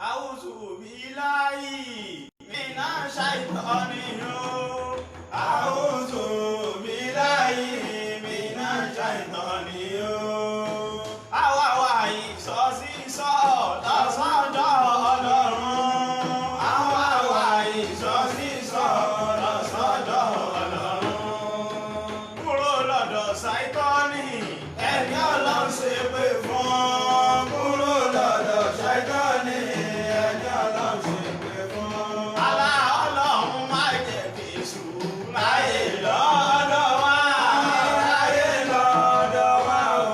A'udhu billahi minash shaitanir rajim. A'udhu billahi minash shaitanir rajim. Àwa wá ìsọsísọ lọ́sọ́dọ̀ Ọlọ́run. Àwa wá ìsọsísọ lọ́sọ́dọ̀ Ọlọ́run. Kúrò lọ́dọ̀ Ṣáítánì, ẹni Ọlọ́run ṣe pé fún. Kúrò lọ́dọ̀ Ṣáítánì, ẹni Ọlọ́run ṣe pé fún. Ọlọ́run má jẹ́ kí èṣù ráyè lọ́dọ̀ wa. Ráyè lọ́dọ̀ wa o.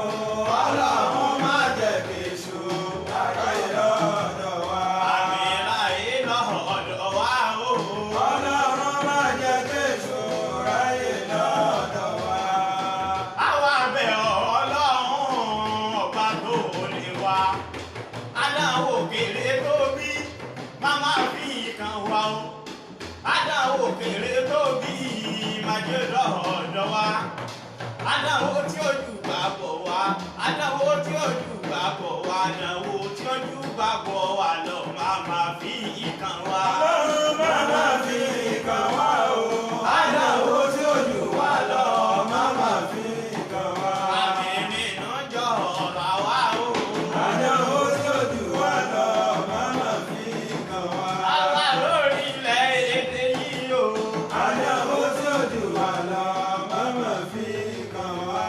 Ọlọ́run má jẹ́ kí èṣù ráyè lọ́dọ̀ wa. Àmì ráyè lọ́dọ̀ wa o. Ọlọ́run má jẹ́ kí èṣù ráyè lọ́dọ̀ wa. Àwa bẹ̀ Ọlọ́run ọba tó ní wa. Adáwò kéré tóbi, máma fi kan wa o. Adáwò kéré tóbi, májè lọ́dọ̀ wa. Adáwò tí ó jù bá bọ̀ wá. Adáwò tí ó jù bá bọ̀ wá. Adáwò tí ó jù bá bọ̀ wá lọ, máma fi kan wa. Máma fi kan wa o. Adáwò tí ó jù wá lọ, máma fi kan wa. Àmì nínú jọ ọ̀rọ̀ wa o. Adáwò tí ó jù wá lọ, máma fi kan wa. Àwa lórí ilẹ̀ èdè yìí o. Adáwò tí ó jù wá lọ, máma fi kan wa.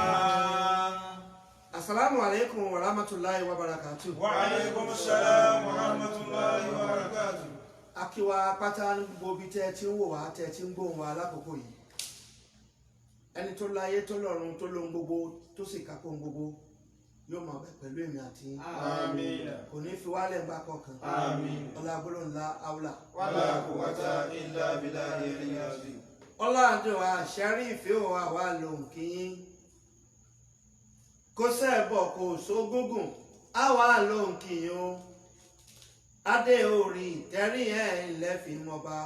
Assalamu alaikum wa rahmatullahi wa barakatuh. Wa alaikum salam wa rahmatullahi wa barakatuh. Akiwa pátá ní gbogbo ibi tẹ́ ti ń wò wá tẹ́ ti ń gbóhùn wa lákòókò yìí. Ẹni tó láyé tó lọ́run tó lóhun gbogbo tó sì kápó ohun gbogbo yóò máa bẹ pẹ̀lú èmi àti yín. Àmín. Kò ní fi wálẹ̀ ńgbà kọ̀ọ̀kan. Àmín. Ọlá gbólóhùn ńlá áúlà. Wala quwwata illa billahi al-aliyyil azim. Ọlá àdúrà àṣẹ́rí ìfẹ́ òwà wà lòun kí yín. Kó sẹ́ẹ̀bọ̀ kò sógúngùn, á wà lòun kí yín o. Adé orí ìtẹ́rí ẹ̀ ilẹ̀ fi mọba.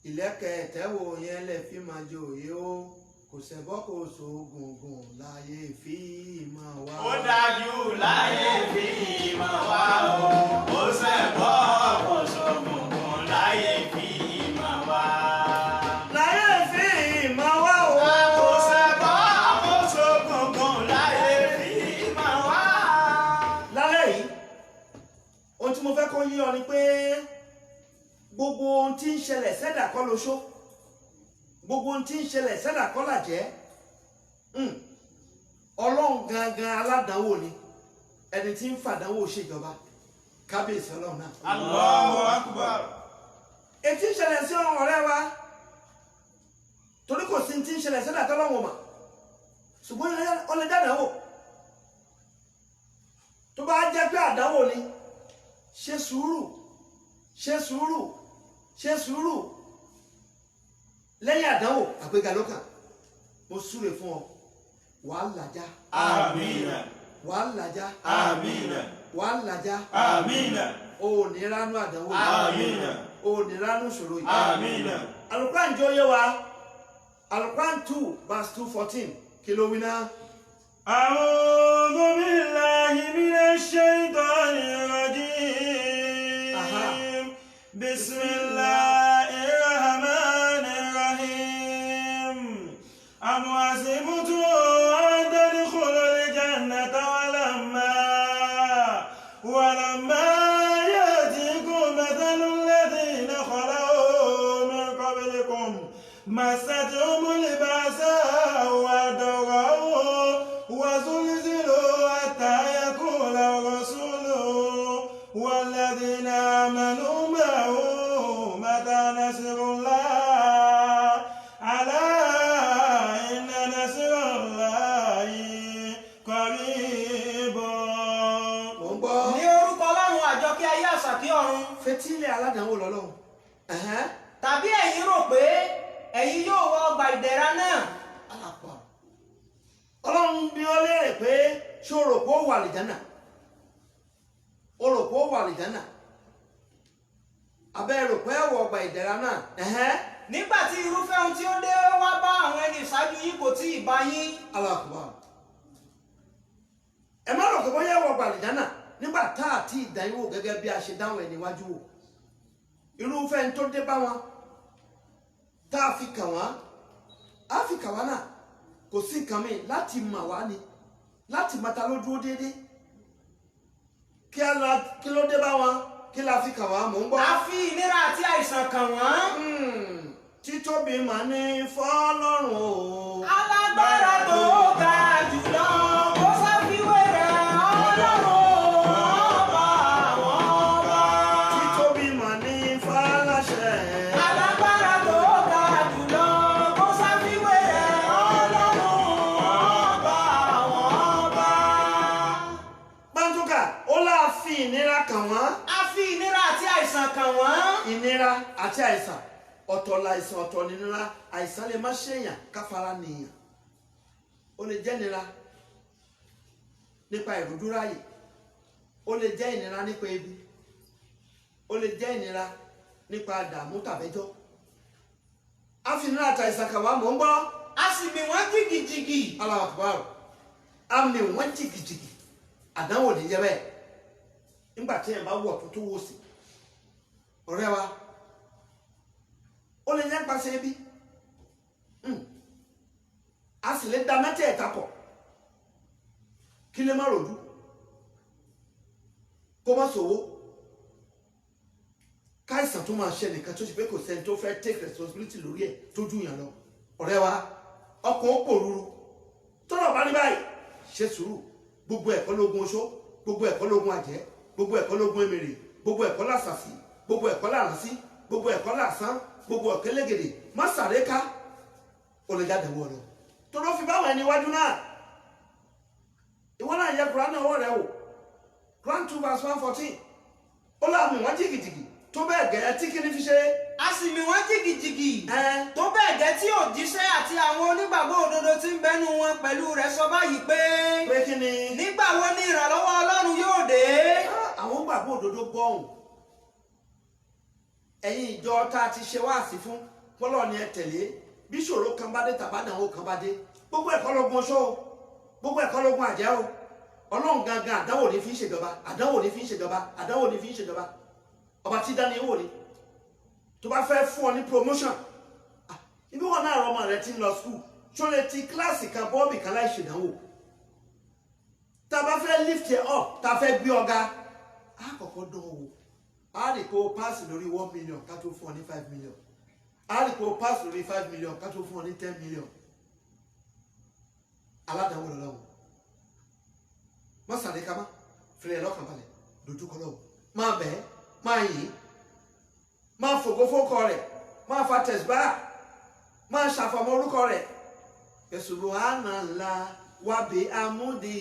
Ìlẹ̀kẹ̀ ìtẹ́wò yẹn lẹ̀ fi máa jòyè o. Kò sẹ́bọ̀ kò sógúngùn láyé fi máa wá. Ó dájú láyé fi ìmọ̀ wá o. Ó ṣẹ̀bọ̀ kò sókùnkùn láyé fi ìmọ̀ wá. Láyé fi máa wá o. Kò ṣẹ̀bọ̀ kò sókùnkùn láyé fi ìmọ̀ wá. Lálẹ́ yìí, ohun tí mo fẹ́ kó yé ọ ni pé gbogbo ohun tí ń ṣẹlẹ̀ sẹ́dà kọ́ ló ṣó. Gbogbo ohun tí ń ṣẹlẹ̀ sẹ́dà kọ́ làjẹ́. Ọlọ́run gangan aládàáwò ni ẹni tí ń fàdánwò ṣèjọba kábíyèsí Ọlọ́run náà. Allahu akbar. Ètí ń ṣẹlẹ̀ sí ọ̀rẹ́ wa torí kò sí ti ń ṣẹlẹ̀ sẹ́dà tọ́lọ́wọ̀n mà ṣùgbọ́n ó lè dádàáwò tó bá jẹ́ pé àdánwò ni ṣe sùúrù ṣe sùúrù ṣe sùúrù lẹ́yìn àdánwò àgbéga ló kàn. Mo súre fún ọ wàá làjá. Àmín. Wàá làjá. Àmín. Wàá làjá. Àmín. O ò ní ránú àdánwò Àmín. o ò ní ránú ìṣòro yìí. Àmín. Al-Qur'an jẹ́ oyé wa Al-Qur'an 2 verse 214 kí ló wí náà. A'udhu billahi minash shaitanir rajim. Bismillahir rahmanir rahim. Am hasibtum an tadkhulul jannata walamma ya'tikum mathalul ladhina khalaw min qablikum massatuhumul ba'sa'u wad-dharra'u وزلزلوا حتى يقول الرسول والذين آمنوا معه متى نصر الله ألا إن نصر الله قريب. Mo ń gbọ́. Ní orúkọ Ọlọ́run àjọkẹ́ ayé àṣàkí ọ̀run. Fetílẹ̀ aládàáwò lọ́lọ́run. Tàbí ẹ̀yin rò pé ẹ̀yin yóò wọ ọgbà ìdẹ̀ra náà. Alàpà. Ọlọ́run bí ó léèrè pé ṣé o rò pé ó wà àlìjánà? O rò pé ó wà àlìjánà? Abẹ́ rò pé ẹ̀wọ̀ ọgbà ìdẹ̀ra náà. Nígbà tí irúfẹ́ ohun tí ó dé wá bá àwọn ẹni ìṣáájú yín kò tí ì bá yín. Alàpà. Ẹ má rò pé bóyá ẹ̀wọ̀ ọgbà àlìjánà. nígbà tá a ti ìdánwò gẹ́gẹ́ bí a ṣe dáhùn ẹ̀ níwájú wò irúfẹ́ ní tó dé bá wọn tá a fi kàn wọ́n á fi kàn wọ́n náà kò sí nǹkan mi láti mọ̀ wá ni láti mọ̀ta ló dúró déédéé kí ló dé bá wọn kí la fi kàn wọ́n mò ń gbọ́. a fi ìnira àti àìsàn kàn wọ́n. títóbi mà ní fọ́lọ́run o. alágbára tó ga jùlọ kó sáfiwé rẹ̀ ọlọ́run ọba àwọn ọba. títóbi mà ní fáláṣẹ. alágbára tó ga jùlọ kó sáfiwé rẹ̀ ọlọ́run ọba àwọn ọba. Bánjúkà ó láà fi ìnira kàn wọ́n. a fi ìnira àti àìsàn kàn wọ́n. ìnira àti àìsàn ọ̀tọ̀ láìsàn ọ̀tọ̀ nínira àìsàn lè má ṣèyàn káfara nìyàn ó lè jẹ́ ìnira nípa ìrúdúráyè ó lè jẹ́ ìnira nípa ebi ó lè jẹ́ ìnira nípa àdààmú tàbẹ́jọ́ a fi ìnira àti àìsàn kàn wá mò ń gbọ́. a sì mì wọ́n jìgìjìgì. Allahu Akbar a mì wọ́n jìgìjìgì àdánwò ní jẹ́ bẹ́ẹ̀ nígbà tí ẹ̀ bá wọ̀ tó tó wò sí ọ̀rẹ́ wa ó lè jẹ́ pàṣẹ ebi a sì lè da mẹ́tẹ̀ẹ̀ta pọ̀ kí lè má rojú kó má sòwò káìsàn tó máa ṣe nìkan tó ṣe pé kò sẹ́ni tó fẹ́ take responsibility lórí ẹ̀ tó jù yàn lọ ọ̀rẹ́ wa ọkàn ó pòrúurú tọ́lọ̀ bá ní báyìí ṣe sùúrù gbogbo ẹ̀kọ́ lógun oṣó gbogbo ẹ̀kọ́ lógun àjẹ́ gbogbo ẹ̀kọ́ lógun emèrè gbogbo ẹ̀kọ́ làṣàṣì gbogbo ẹ̀kọ́ làránsí gbogbo ẹ̀kọ́ làsán gbogbo ọ̀kẹ́lẹ́gẹ̀dẹ̀ má sàré ká ó lè jáde wọ̀ lọ tó ló fi báwọn ẹni iwájú náà ìwọ náà yẹ Quran ọwọ́ rẹ wò Quran 2 verse 114 ó láàmú wọn jìgìjìgì tó bẹ́ẹ̀ gẹ́ tí kí ni fi ṣe. a sì mì wọ́n jìgìjìgì tó bẹ́ẹ̀ gẹ́ tí òjíṣẹ́ àti àwọn onígbàgbọ́ òdodo tí ń bẹnu wọn pẹ̀lú rẹ̀ sọ báyìí pé kí ni. nígbà wo ni ìrànlọ́wọ́ Ọlọ́run yóò dé. àwọn gbàgbọ́ òdodo gbọ́hùn ẹ̀yin ìjọ tá a ti ṣe wáàsí fún pọ́lọ́ ni ẹ tẹ̀lé bí ṣòro kan bá dé tàbádànwó kan bá dé gbogbo ẹ̀kọ́ lógun ọṣọ́ o gbogbo ẹ̀kọ́ lógun àjẹ́ o ọlọ́run gangan àdánwò ní fi ń ṣèjọba àdánwò ní fi ń ṣèjọba àdánwò ní fi ń ṣèjọba ọba tí dání wò ni tó bá fẹ́ fún ọ ní promotion ibi wọn náà ọmọ rẹ ti ń lọ school ṣó lè ti kíláàsì kan bọ́ọ̀bì kan láì ṣèdánwò tá a bá fẹ́ lift it up tá a fẹ́ gbé ọ̀gá á kọ́kọ́ dán o a rí kó pass lórí 1 million ká tó fún ọ ní 5 million a rí kó pass lórí 5 million ká tó fún ọ ní 10 million aládàáwò lọ́wọ́ má sàdé ká má fìrẹ̀ lọ́kàn balẹ̀ dojúkọ lọ́wọ́ máa bẹ̀ẹ́ máa yìn máa fògo fókọ rẹ̀ máa fa tẹ̀síbá máa ṣàfọmọ orúkọ rẹ̀ Subhanallah wa bi amudi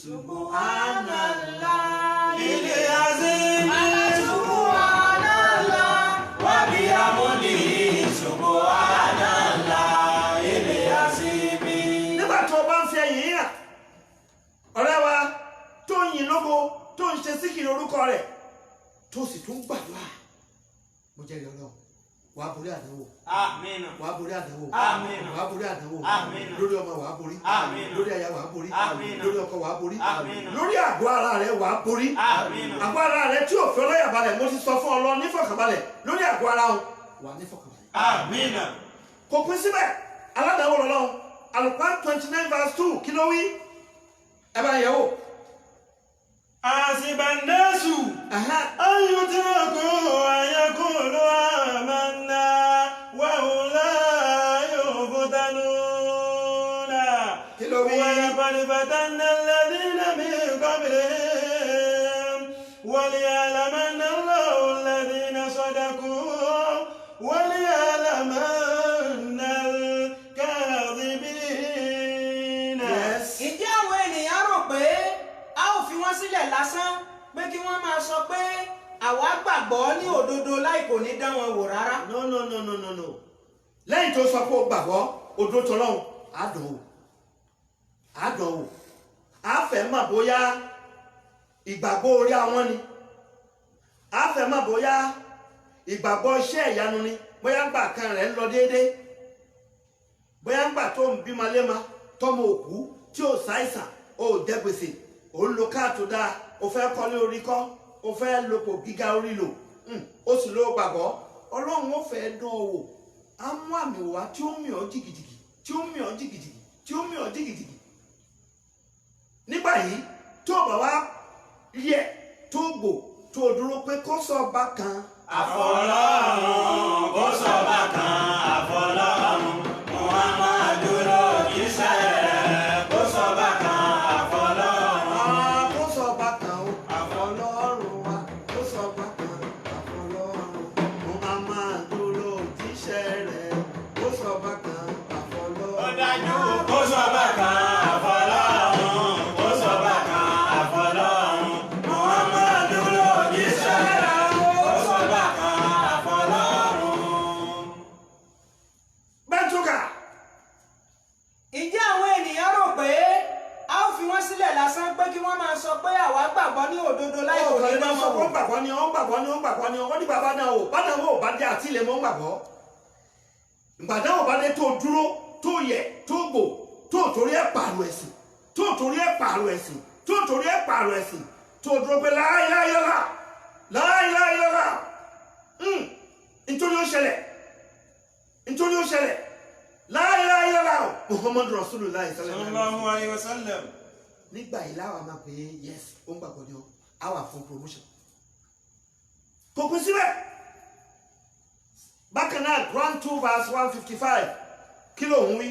Subhanallah ilé azim. Subhanallah wa bi amudi Subhanallah ilé azim. nígbà tó o bá ń fi ẹ̀yìn yàn ọ̀rẹ́ wa tó ń yìn lógo tó ń ṣe síkìrì orúkọ rẹ̀ tó sì tún gbàdúrà mo jẹ́rìí Ọlọ́run wàá borí àdánwò Àmín. wàá borí àdánwò Àmín. wàá borí àdánwò Àmín. lórí ọmọ wàá borí Àmín. lórí aya wàá borí Àmín. lórí ọkọ wàá borí Àmín. lórí àgọ́ ara rẹ wàá borí Àmín. àgọ́ ara rẹ tí ò fẹ́ ọlọ́yàbalẹ̀ mo ti sọ fún ọ lọ nífọ̀kànbalẹ̀ lórí àgọ́ ara wọn wà nífọ̀kànbalẹ̀. Àmín. kò pín síbẹ̀ aládàáwò lọ́lọ́run Al-Qur'an 29 verse 2 kí ló wí ẹ bá yẹ̀ wò. Asibannasu an yutraku an yaqulu amanna wa hum la yuftanuna. Kí ló wí? Wa laqad fatanna alladhina min qablihim wa liya'lamanna Allahu alladhina sadaqu wa liya'lamanna al-kadhibin. Yes. ǹjẹ́ àwọn ènìyàn rò pé a ó fi wọ́n sílẹ̀ lásán pé kí wọ́n máa sọ pé àwa gbàgbọ́ ní òdodo láì kò ní dán wọn wò rárá. no lẹ́yìn tó sọ pé o gbàgbọ́ odò tọ́lọ́hún àdánwò àfẹ́ mọ̀ bóyá ìgbàgbọ́ orí àwọn ni àfẹ́ mọ̀ bóyá ìgbàgbọ́ iṣẹ́ ìyanu ni bóyá gbà kan rẹ̀ ń lọ déédéé bóyá gbà tó ń bímọ léma tọmọ òkú tí ò ṣàìsàn ò jẹ gbèsè ò ń lo káàtó dáa o fẹ́ kọ́lé orí kọ́ o fẹ́ lopò gíga orí lò o sì ló gbàgbọ́ ọlọ́run ó fẹ́ dán ọ wò á mú àmì wá tí ó mì ọ́ jìgìjìgì tí ó mì ọ́ jìgìjìgì tí ó mì ọ́ jìgìjìgì nígbà yìí tó bá wá yẹ tó gbò tó dúró pé kó sọ bákan. àfọlọ́run kó sọ bákan àfọlọ́run Muhammadu ló jíṣẹ́ rẹ̀ kó sọ bákan àfọlọ́run. kó sọ bákan o àfọlọ́run wa kó sọ bákan àfọlọ́run Muhammadu ló jíṣẹ́ rẹ̀ kó sọ bákan àfọlọ́run. ó dájú kó sọ bákan àfọlọ́run kó sọ bákan àfọlọ́run Muhammadu ló jíṣẹ́ rẹ̀ kó sọ bákan àfọlọ́run. bẹ́tùkà. Ǹjẹ́ àwọn ènìyàn rò pé a ó fi wọ́n sílẹ̀ lásán pé kí wọ́n máa sọ pé àwa gbàgbọ́ ní òdodo láì kò ní ọkàn sọ lọ́mọ pé wò? gbàgbọ́ ni wọ́n gbàgbọ́ ni wọ́n gbàgbọ́ ni wọ́n nígbà bá náà wò bá náà wò bá dé àti ilẹ̀ mọ́ gbàgbọ́ ìgbà náà wò bá dé tó dúró tó yẹ tó gbò tó torí ẹ̀ pààrọ̀ ẹ̀sìn tó torí ẹ̀ pààrọ̀ ẹ̀sìn tó torí ẹ̀ pààrọ̀ ẹ̀sìn tó dúró pé láìláìlọ́lá láìláìlọ́lá nítorí ó ṣẹlẹ̀ nítorí ó ṣẹlẹ̀ láìláìlọ́lá Muhammadu Rasulullah sallallahu alayhi wa sallam. nígbà yìí láwa máa pè é yes ó ń gbàgbọ́ ni ó á wà fún promotion kò kún síbẹ̀ bákan náà Quran 2 verse 155 kí ló ń wí.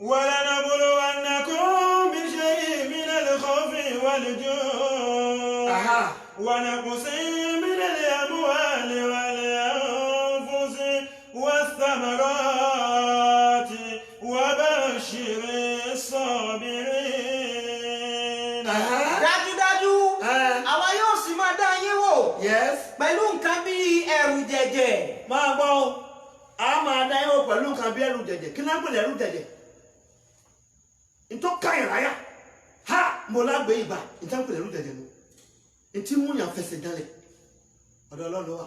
ولنبلونكم بشيء من الخوف والجوع ونقص من الأموال والأنفس والثمرات وبشر الصابرين. Dájúdájú àwa yóò sì máa dá yín wò yes. pẹ̀lú nǹkan bíi ẹ̀rù jẹ̀jẹ̀. máa gbọ́ a máa dá yóò pẹ̀lú nǹkan bí ẹrù jẹ̀jẹ̀ kí náà pẹ̀lú ẹrù jẹ̀jẹ̀ ntọ́ ká ìráyà ha mo lágbé ibà ntọ́ pẹ̀lú ẹrù jẹ̀jẹ̀ mu ntí mú yàn fẹsẹ̀ dálẹ̀ ọ̀dọ̀ ọlọ́run wa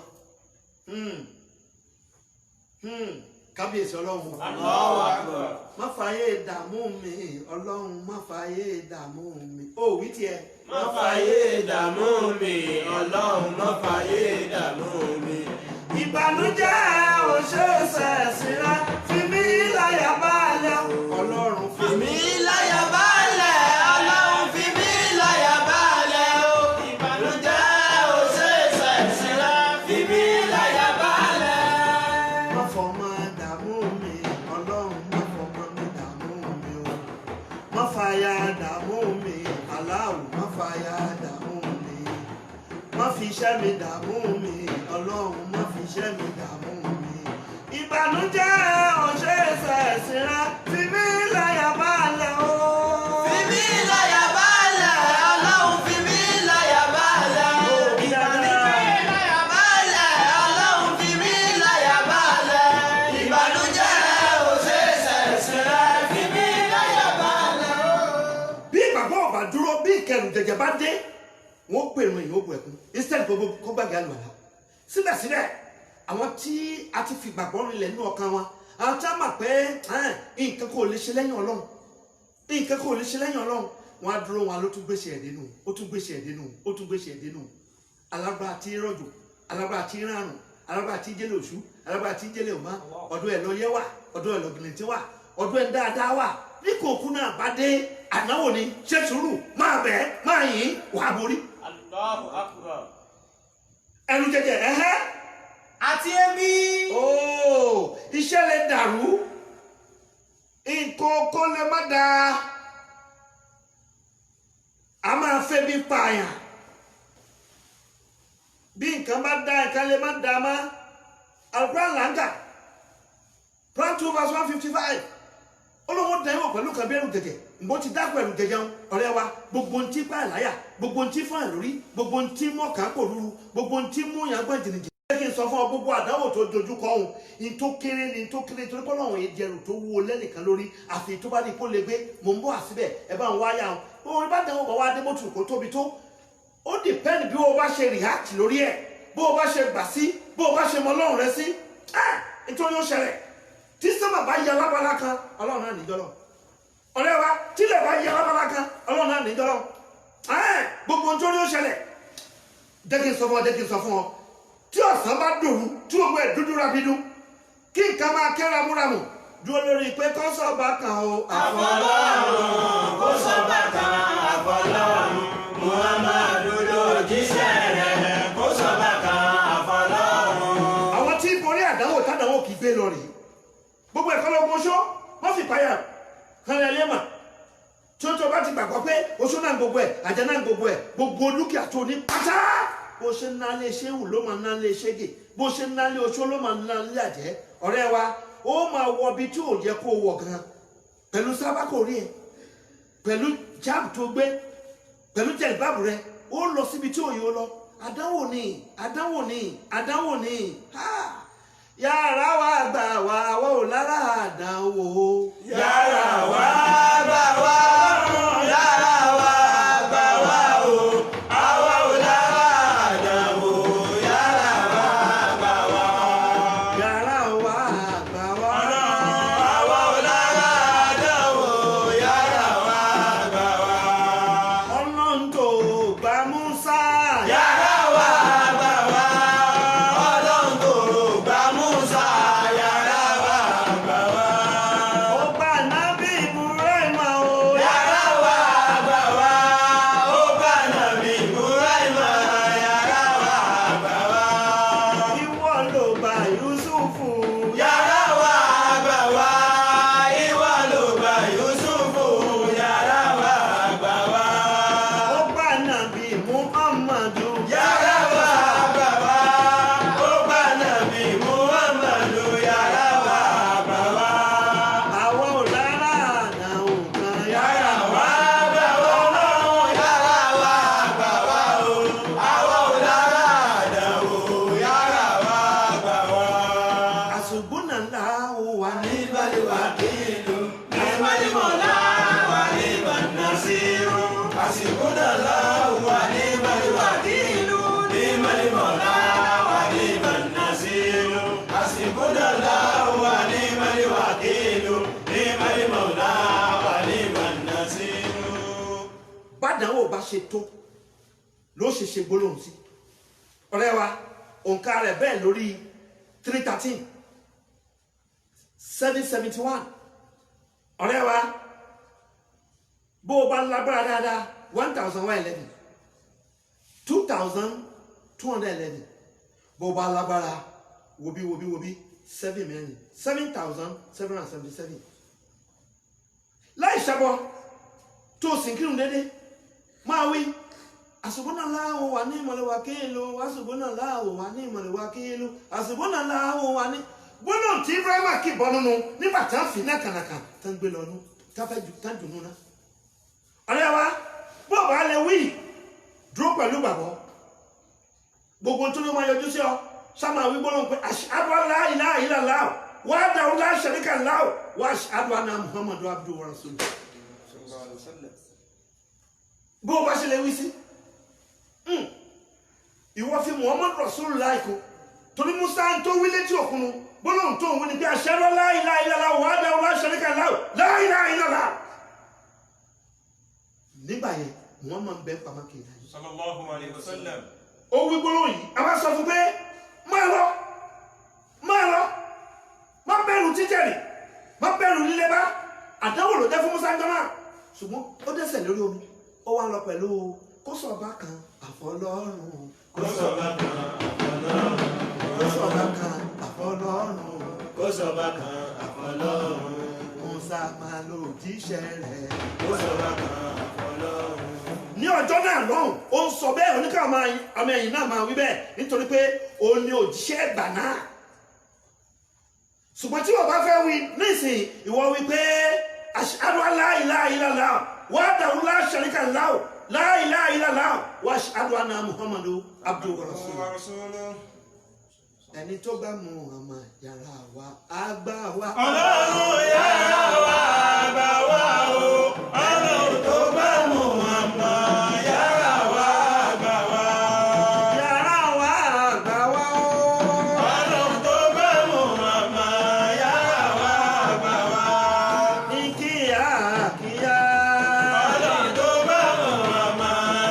kábíyèsí ọlọ́run Allahu Akbar. má fààyè dààmú mi ọlọ́run má fààyè dààmú mi ó wí tiẹ̀. Má fààyè dààmú mi ọlọ́run má fààyè dààmú mi. ìbànújẹ́ ò ṣe é ṣẹ̀sìnra fi mí láyà balẹ̀ ọlọ́run fi mí láyà balẹ̀ ọlọ́run fi mí láyà balẹ̀ o. Ìbànújẹ́ ò ṣe é ṣẹ̀sìnra fi mí láyà balẹ̀. má fọmọ dààmú mi ọlọ́run má fọmọ mi dààmú mi o. má fàyà dààmú mi aláwọ̀ má fàyà dààmú mi. má fi iṣẹ́ mi dààmú mi ọlọ́run má fi iṣẹ́ mi dààmú mi. ìbànújẹ́ ò ṣe é ṣẹ̀sìnra fi mí láyà balẹ̀ o. Fi mí láyà balẹ̀ ọlọ́run fi mí láyà balẹ̀. ìbànújẹ́ láyà balẹ̀ ọlọ́run fi mí láyà balẹ̀. Ìbànújẹ́ ò ṣe é ṣẹ̀sìnra fi mí láyà balẹ̀. bí ìgbàgbọ́ ọ̀bà dúró bí ìkẹrù jẹjẹ bá dé wọ́n pè ìrìn ìyókù ẹ̀kún instead kó gbàgbé àlùmọ̀lá síbẹ̀síbẹ̀ àwọn tí a ti fi gbàgbọ́ rinlẹ̀ nínú ọkàn wọn àwọn tí a mọ̀ pé nǹkan kò lè ṣe lẹ́yìn ọlọ́run nǹkan kò lè ṣe lẹ́yìn ọlọ́run wọn á dúró wọn ló tún gbèsè ẹ̀dẹ́ nù ó tún gbèsè ẹ̀dẹ́ nù ó tún gbèsè ẹ̀dẹ́ nù alágbára tí rọ̀jò alágbára tí rárùn alágbára tí jẹ́lẹ̀ òṣù alágbára tí jẹ́lẹ̀ òmá ọ̀dọ̀ ẹ̀ lọ yẹ wà ọ̀dọ̀ ẹ̀ lọ gìlìntì wà ọ̀dọ̀ ẹ̀ dáadáa wà ní kòkú náà bá dé ànáwó ni ṣe sùúrù máa bẹ̀ máa yìn wàá borí Allahu Akbar. ẹnu jẹjẹ ẹhẹ́ àti ebi. ooo iṣẹ́ lè dàrú nǹkan kó lè má dáa a máa fẹ́ bí pààyàn bí nǹkan bá dá nǹkan lè má dáa má Al-Qur'an làǹkà Quran 2 verse 155 olówó dẹ́wọ̀ pẹ̀lú kan bí ẹrù jẹjẹ nbọ ti dákọ̀ ẹrù jẹjẹ ọ̀rẹ́ wa gbogbo ntí pààyàn láyà gbogbo ntí fún ẹ̀ lórí gbogbo ntí mọ̀ọ́kà kò rúru gbogbo ntí mú yàn gbọ́n jìnnìjì kí n sọ fún ọ gbogbo àdánwò tó dojú kọ ọhún ní tó kéré ní tó kéré torí pé ọlọ́run yìí jẹrù tó wúwo lẹ́nìkan lórí àfi tó bá ní kó lè gbé mò ń bọ̀ àsíbẹ̀ ẹ bá ń wáyà o òun bá dánwò bá wá dé mọ́tò kó tóbi tó ó dìpẹ́ndì bí o bá ṣe react lórí ẹ̀ bó o bá ṣe gbà sí bó o bá ṣe mọ ọlọ́run rẹ sí nítorí ó ṣẹlẹ̀ tí sábà bá yẹ alábàlá kan ọlọ́run náà níjọ́ lọ ọ̀rẹ́ wa tílẹ̀ bá yẹ alábàlá kan ọlọ́run náà níjọ́ lọ gbogbo ohun tó ní ó ṣẹlẹ̀ jẹ́ kí n sọ fún ọ tí ọ̀sán bá dòru tí gbogbo ẹ̀ dúdú rábídú kí nǹkan máa ké ramúramù dúró lórí pé kó sọ́ba kan o àfọlọ́run kó sọ́ba kan àfọlọ́run Muhammadu lòjíṣẹ́ rẹ̀ kó sọ́ba kan àfọlọ́run. àwọn tí borí àdánwò tádánwò kì í gbé lọ rèé gbogbo ẹ̀kọ́ lọ́gbọ́n oṣó wọ́n fi páyà kan lẹ́ lẹ́mà tí ó tó bá ti gbàgbọ́ pé oṣó náà gbogbo ẹ̀ àjẹ́ náà gbogbo ẹ̀ gbogbo dúkìá tó ní pátá bó ṣe ń nálé ṣéwù ló máa ń nálé ṣégè bó ṣe ń nálé oṣó ló máa ń nálé àjẹ́ ọ̀rẹ́ wa ó máa wọ ibi tí ò yẹ kó wọ̀ gan pẹ̀lú sábàkò rí ẹ pẹ̀lú jáàbù tó gbé pẹ̀lú jẹ̀lbáàbù rẹ ó lọ síbi tí ò yẹ ó lọ àdánwò ni àdánwò ni yàrá wa gbà wá wà ò lára àdánwò. yàrá wa gbà wá yàrá wa gbà wá o àwa ò lára àdánwò yàrá wa gbà wá. yàrá wa gbà wá. àwa ò lára àdánwò yàrá wa gbà wá. ọlọ́run tó gbà Mùsá. yàrá wa gbà wá. ọlọ́run tó gbà Mùsá yàrá wa gbà wá. ó gbà nábì Ibrahim o. yàrá wa gbà wá. ó gbà nàbí Ibrahim yàrá wa gbà wá. ìwọ ló gbà Yusufu. yàrá wa gbà wá. ìwọ ló gbà Yusufu yàrá wa gbà wá. ó gbà nábì Muhammadu. yàrá wa gbà wá. ó gbà nàbí Muhammadu yàrá wa gbà wá. àwa ò lára àdánwò kan. yàrá wa gbà wá ọlọ́run yàrá wa gbà wá o. àwa ò lára àdánwò yàrá wa gbà wá. àṣùgbọ́nà ńlá ó wà ní. Ìbálẹ̀wàkìlù ìmọ̀lẹ́mọ̀lá wà ní ìbànúsírù. Àsìkúdàlá wà ní ìbálẹ̀wàkìlù ìmọ̀lẹ́mọ̀lá wà ní ìbànúsírù. Àsìkúdàlá wà ní ìbálẹ̀wàkìlù ìmọ̀lẹ́mọ̀lá wà ní ìbànúsírù. bádànwò bá ṣe tó ló ṣe gbólóhùn sí ọ̀rẹ́ wa òǹkà rẹ̀ bẹ́ẹ̀ lórí 313 771 ọ̀rẹ́ wa bó o bá lágbára dáadáa 1111 2211 bó o bá lágbára wobi 7 mẹ́rin 7777 láì ṣàbọ̀ tó o sì ń kírun dédé máa wí àṣùbọ́nàláwò wà ní ìmọ̀lẹ́wà kéèlò àṣùbọ́nàláwò wà ní ìmọ̀lẹ́wà kéèlò àṣùbọ́nàláwò wà ní gbọ́nà tí Ibrahim kì bọ́ nínú nígbà tí wọ́n fi náà kànàkàn tó ń gbé lọ nú tán dùnú náà. ọ̀rẹ́ wa bó o bá lè wí dúró pẹ̀lú gbàgbọ́ gbogbo tó ló máa yọjú sí ọ sáà máa wí gbọ́nà pé ashhadu an la ilaha illallah wahdahu la sharika lahu wa ashhadu anna Muhammadu abduhu wa rasuluhu. bó o bá ṣe lè wí sí ìwọ fi Muhammad Rasulullah kó torí Musa tó wí létí òkun gbólóhùn tó ń wí ni pé ashhadu an la ilaha illallah wahdahu la sharika lahu la ilaha illallah. nígbà yẹn Muhammad bẹ pamọ́ kiri ayé. Sallallahu alayhi wa sallam. ó wí gbólóhùn yìí a bá sọ fún pé máa lọ má bẹ̀rù títẹ̀rì má bẹ̀rù lílé bá àdánwò ló jẹ́ fún Musa gbọ́nà ṣùgbọ́n ó dẹ́ṣẹ̀ lórí omi ó wá lọ pẹ̀lú kóṣọ̀bá kan àfọlọ́run Kóṣọ̀bá kan àfọlọ́run. kóṣọ̀bá kan àfọlọ́run Kóṣọ̀bá kan àfọlọ́run. Musa máa lo òjíṣẹ́ rẹ̀. Kóṣọ̀bá kan àfọlọ́run. ní ọjọ́ náà lọ́hùn ó ń sọ bẹ́ẹ̀ oníkà ọmọ ẹ̀yìn náà máa wí bẹ́ẹ̀ nítorí pé ó ní òjíṣẹ́ ẹ̀gbà náà ṣùgbọ́n tí wọ́n bá fẹ́ wí nísìnyí ìwọ wí pé ashhadu an la ilaha illallah wahdahu la sharika lahu la ilaha illallah wa ashhadu anna Muhammadu abduhu wa rasuluhu. ẹni tó bá Muhammad yàrá wa àgbà wa. Ọlọ́run yàrá wa gbà wá o. Ọlọ́run tó bá Muhammad yàrá wa gbà wá. yàrá wa àgbà wa o. Ọlọ́run tó bá Muhammad yàrá wa gbà wá. ní kíá. Ọlọ́run tó bá Muhammad